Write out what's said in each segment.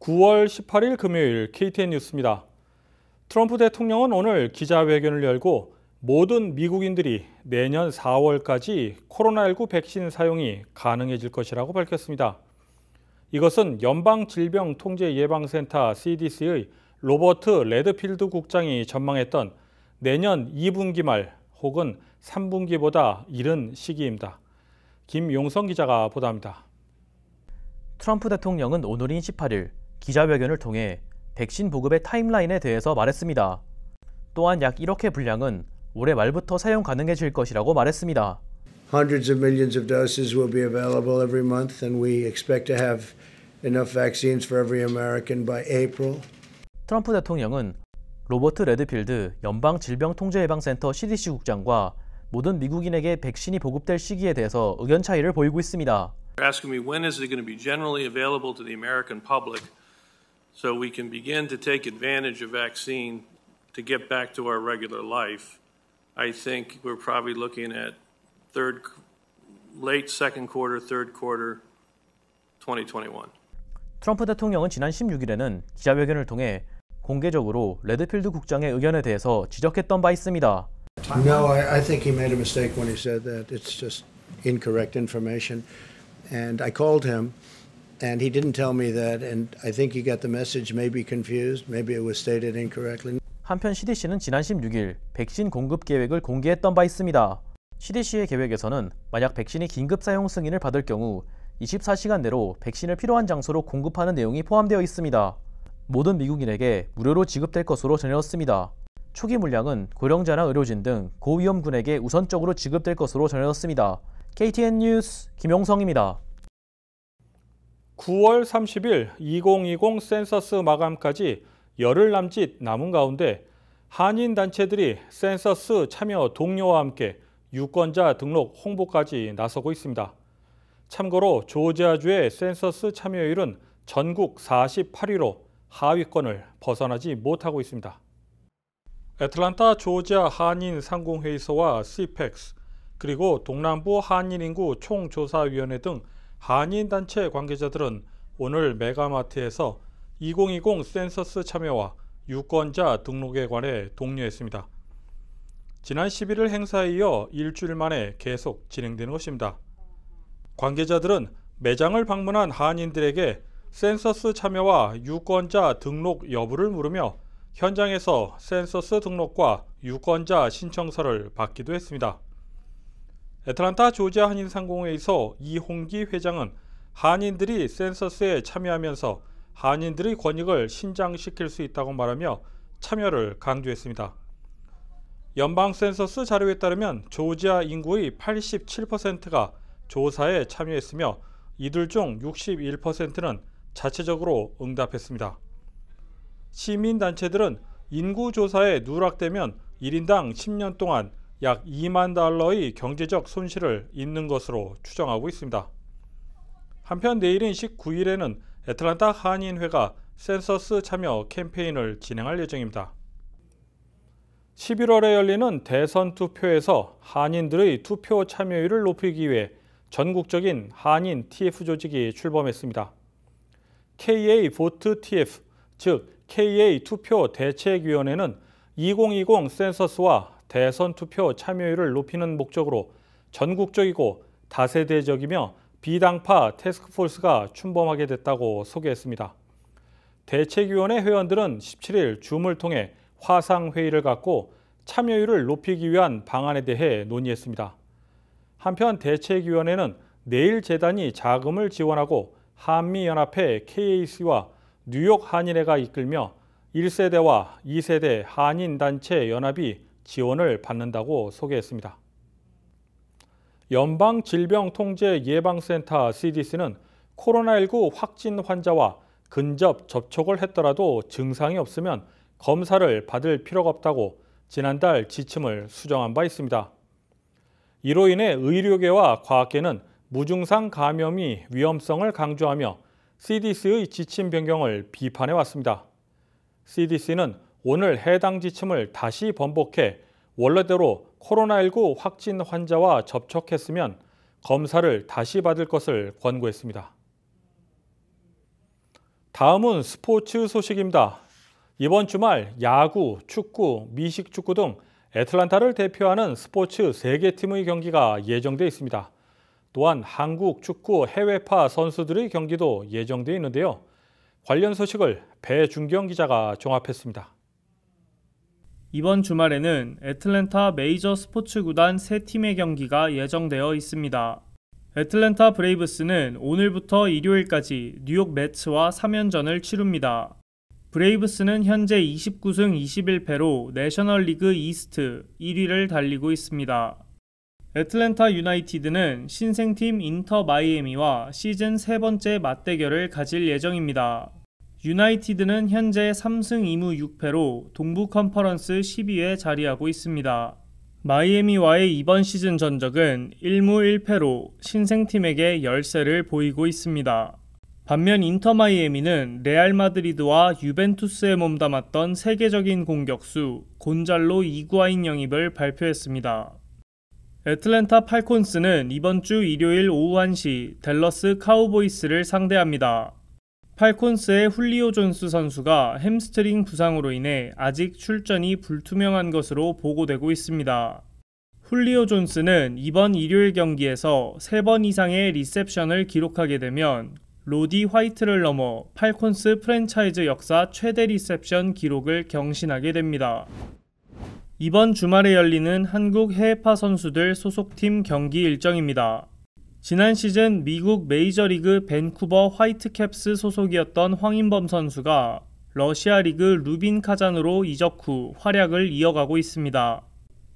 9월 18일 금요일 KTN 뉴스입니다. 트럼프 대통령은 오늘 기자회견을 열고 모든 미국인들이 내년 4월까지 코로나19 백신 사용이 가능해질 것이라고 밝혔습니다. 이것은 연방질병통제예방센터 CDC의 로버트 레드필드 국장이 전망했던 내년 2분기 말 혹은 3분기보다 이른 시기입니다. 김용성 기자가 보도합니다. 트럼프 대통령은 오늘인 18일 기자회견을 통해 백신 보급의 타임라인에 대해서 말했습니다. 또한 약 1억회 분량은 올해 말부터 사용 가능해질 것이라고 말했습니다. Hundreds of millions of doses will be available every month, and we expect to have enough vaccines for every American by April. 트럼프 대통령은 로버트 레드필드 연방질병통제예방센터 CDC 국장과 모든 미국인에게 백신이 보급될 시기에 대해서 의견 차이를 보이고 있습니다. Asking me when is it going to be generally available to the American public so we can begin to take advantage of vaccine to get back to our regular life. I think we're probably looking at late second quarter, third quarter 2021. 트럼프 대통령은 지난 16일에는 기자회견을 통해 공개적으로 레드필드 국장의 의견에 대해서 지적했던 바 있습니다. No, I think he made a mistake when he said that. It's just incorrect information. And I called him, and he didn't tell me that, and I think he got the message maybe confused. Maybe it was stated incorrectly. 한편 CDC는 지난 16일 백신 공급 계획을 공개했던 바 있습니다. CDC의 계획에서는 만약 백신이 긴급 사용 승인을 받을 경우 24시간 내로 백신을 필요한 장소로 공급하는 내용이 포함되어 있습니다. 모든 미국인에게 무료로 지급될 것으로 전해졌습니다. 초기 물량은 고령자나 의료진 등 고위험군에게 우선적으로 지급될 것으로 전해졌습니다. KTN 뉴스 김용성입니다. 9월 30일 2020 센서스 마감까지 열흘 남짓 남은 가운데 한인 단체들이 센서스 참여 독려와 함께 유권자 등록 홍보까지 나서고 있습니다. 참고로 조지아주의 센서스 참여율은 전국 48위로 하위권을 벗어나지 못하고 있습니다. 애틀랜타 조지아 한인 상공회의소와 CPEX 그리고 동남부 한인인구 총조사위원회 등 한인단체 관계자들은 오늘 메가마트에서 2020 센서스 참여와 유권자 등록에 관해 독려했습니다. 지난 11일 행사에 이어 일주일 만에 계속 진행되는 것입니다. 관계자들은 매장을 방문한 한인들에게 센서스 참여와 유권자 등록 여부를 물으며 현장에서 센서스 등록과 유권자 신청서를 받기도 했습니다. 애틀랜타 조지아 한인상공회의소 이홍기 회장은 한인들이 센서스에 참여하면서 한인들의 권익을 신장시킬 수 있다고 말하며 참여를 강조했습니다. 연방 센서스 자료에 따르면 조지아 인구의 87%가 조사에 참여했으며 이들 중 61%는 자체적으로 응답했습니다. 시민단체들은 인구조사에 누락되면 1인당 10년 동안 약 2만 달러의 경제적 손실을 입는 것으로 추정하고 있습니다. 한편 내일인 19일에는 애틀랜타 한인회가 센서스 참여 캠페인을 진행할 예정입니다. 11월에 열리는 대선 투표에서 한인들의 투표 참여율을 높이기 위해 전국적인 한인 TF 조직이 출범했습니다. KA 보트 TF, 즉 KA 투표 대책위원회는 2020 센서스와 대선 투표 참여율을 높이는 목적으로 전국적이고 다세대적이며 비당파 태스크포스가 출범하게 됐다고 소개했습니다. 대책위원회 회원들은 17일 줌을 통해 화상회의를 갖고 참여율을 높이기 위한 방안에 대해 논의했습니다. 한편 대책위원회는 내일 재단이 자금을 지원하고 한미연합회 KAC와 뉴욕 한인회가 이끌며 1세대와 2세대 한인단체 연합이 지원을 받는다고 소개했습니다. 연방질병통제예방센터 CDC는 코로나19 확진 환자와 근접 접촉을 했더라도 증상이 없으면 검사를 받을 필요가 없다고 지난달 지침을 수정한 바 있습니다. 이로 인해 의료계와 과학계는 무증상 감염이 위험성을 강조하며 CDC의 지침 변경을 비판해 왔습니다. CDC는 오늘 해당 지침을 다시 번복해 원래대로 코로나19 확진 환자와 접촉했으면 검사를 다시 받을 것을 권고했습니다. 다음은 스포츠 소식입니다. 이번 주말 야구, 축구, 미식축구 등 애틀랜타를 대표하는 스포츠 3개 팀의 경기가 예정돼 있습니다. 또한 한국 축구 해외파 선수들의 경기도 예정돼 있는데요. 관련 소식을 배준경 기자가 종합했습니다. 이번 주말에는 애틀랜타 메이저 스포츠 구단 3팀의 경기가 예정되어 있습니다. 애틀랜타 브레이브스는 오늘부터 일요일까지 뉴욕 매츠와 3연전을 치룹니다. 브레이브스는 현재 29승 21패로 내셔널리그 이스트 1위를 달리고 있습니다. 애틀랜타 유나이티드는 신생팀 인터 마이애미와 시즌 3번째 맞대결을 가질 예정입니다. 유나이티드는 현재 3승 2무 6패로 동부 컨퍼런스 10위에 자리하고 있습니다. 마이애미와의 이번 시즌 전적은 1무 1패로 신생팀에게 열세를 보이고 있습니다. 반면 인터 마이애미는 레알 마드리드와 유벤투스에 몸담았던 세계적인 공격수 곤잘로 이구아인 영입을 발표했습니다. 애틀랜타 팔콘스는 이번 주 일요일 오후 1시 댈러스 카우보이스를 상대합니다. 팔콘스의 훌리오 존스 선수가 햄스트링 부상으로 인해 아직 출전이 불투명한 것으로 보고되고 있습니다. 훌리오 존스는 이번 일요일 경기에서 3번 이상의 리셉션을 기록하게 되면 로디 화이트를 넘어 팔콘스 프랜차이즈 역사 최대 리셉션 기록을 경신하게 됩니다. 이번 주말에 열리는 한국 해외파 선수들 소속팀 경기 일정입니다. 지난 시즌 미국 메이저리그 밴쿠버 화이트캡스 소속이었던 황인범 선수가 러시아 리그 루빈 카잔으로 이적 후 활약을 이어가고 있습니다.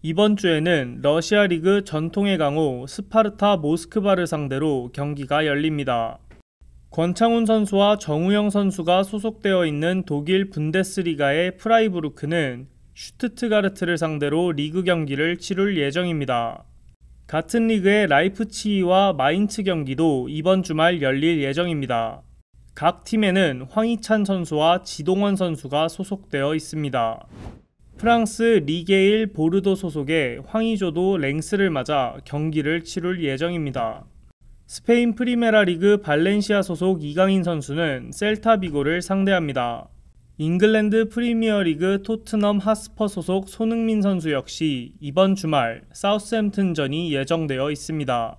이번 주에는 러시아 리그 전통의 강호 스파르타 모스크바를 상대로 경기가 열립니다. 권창훈 선수와 정우영 선수가 소속되어 있는 독일 분데스리가의 프라이부르크는 슈투트가르트를 상대로 리그 경기를 치룰 예정입니다. 같은 리그의 라이프치히와 마인츠 경기도 이번 주말 열릴 예정입니다. 각 팀에는 황희찬 선수와 지동원 선수가 소속되어 있습니다. 프랑스 리게 1 보르도 소속의 황의조도 랭스를 맞아 경기를 치룰 예정입니다. 스페인 프리메라 리그 발렌시아 소속 이강인 선수는 셀타비고를 상대합니다. 잉글랜드 프리미어리그 토트넘 핫스퍼 소속 손흥민 선수 역시 이번 주말 사우스햄튼전이 예정되어 있습니다.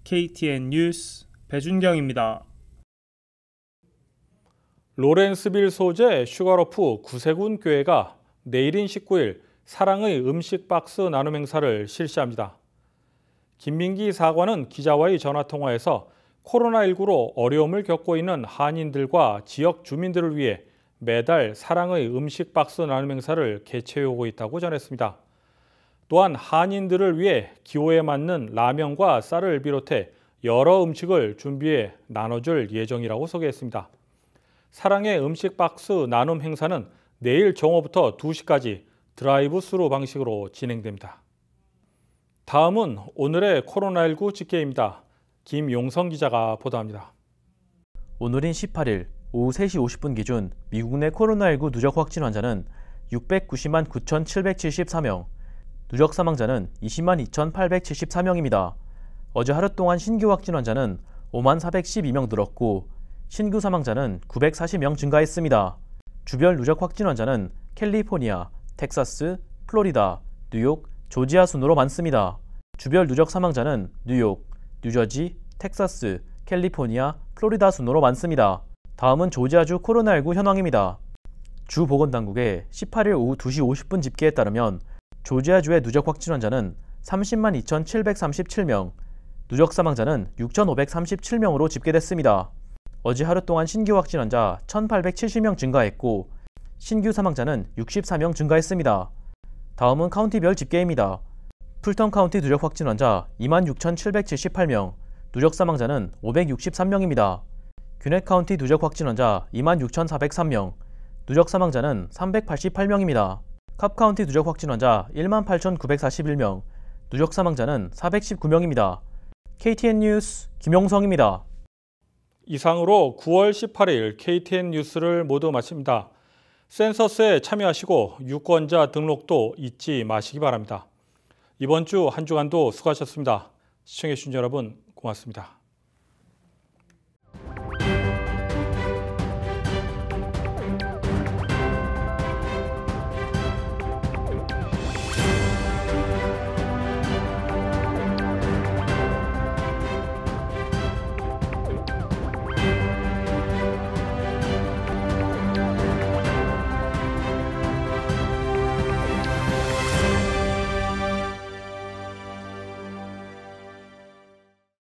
KTN 뉴스 배준경입니다. 로렌스빌 소재 슈가로프 구세군 교회가 내일인 19일 사랑의 음식 박스 나눔 행사를 실시합니다. 김민기 사관은 기자와의 전화통화에서 코로나19로 어려움을 겪고 있는 한인들과 지역 주민들을 위해 매달 사랑의 음식 박스 나눔 행사를 개최하고 있다고 전했습니다. 또한 한인들을 위해 기호에 맞는 라면과 쌀을 비롯해 여러 음식을 준비해 나눠줄 예정이라고 소개했습니다. 사랑의 음식 박스 나눔 행사는 내일 정오부터 2시까지 드라이브 스루 방식으로 진행됩니다. 다음은 오늘의 코로나19 집계입니다. 김용성 기자가 보도합니다. 오늘인 18일 오후 3시 50분 기준 미국 내 코로나19 누적 확진 환자는 690만 9,774명, 누적 사망자는 20만 2,874명입니다. 어제 하루 동안 신규 확진 환자는 5만 412명 늘었고 신규 사망자는 940명 증가했습니다. 주별 누적 확진 환자는 캘리포니아, 텍사스, 플로리다, 뉴욕, 조지아 순으로 많습니다. 주별 누적 사망자는 뉴욕, 뉴저지, 텍사스, 캘리포니아, 플로리다 순으로 많습니다. 다음은 조지아주 코로나19 현황입니다. 주 보건당국의 18일 오후 2시 50분 집계에 따르면 조지아주의 누적 확진 환자는 30만 2,737명, 누적 사망자는 6,537명으로 집계됐습니다. 어제 하루 동안 신규 확진 환자 1,870명 증가했고 신규 사망자는 64명 증가했습니다. 다음은 카운티별 집계입니다. 풀턴 카운티 누적 확진 환자 26,778명, 누적 사망자는 563명입니다. 귀넷 카운티 누적 확진 환자 26,403명, 누적 사망자는 388명입니다. 캅 카운티 누적 확진 환자 18,941명, 누적 사망자는 419명입니다. KTN 뉴스 김용성입니다. 이상으로 9월 18일 KTN 뉴스를 모두 마칩니다. 센서스에 참여하시고 유권자 등록도 잊지 마시기 바랍니다. 이번 주 한 주간도 수고하셨습니다. 시청해주신 여러분 고맙습니다.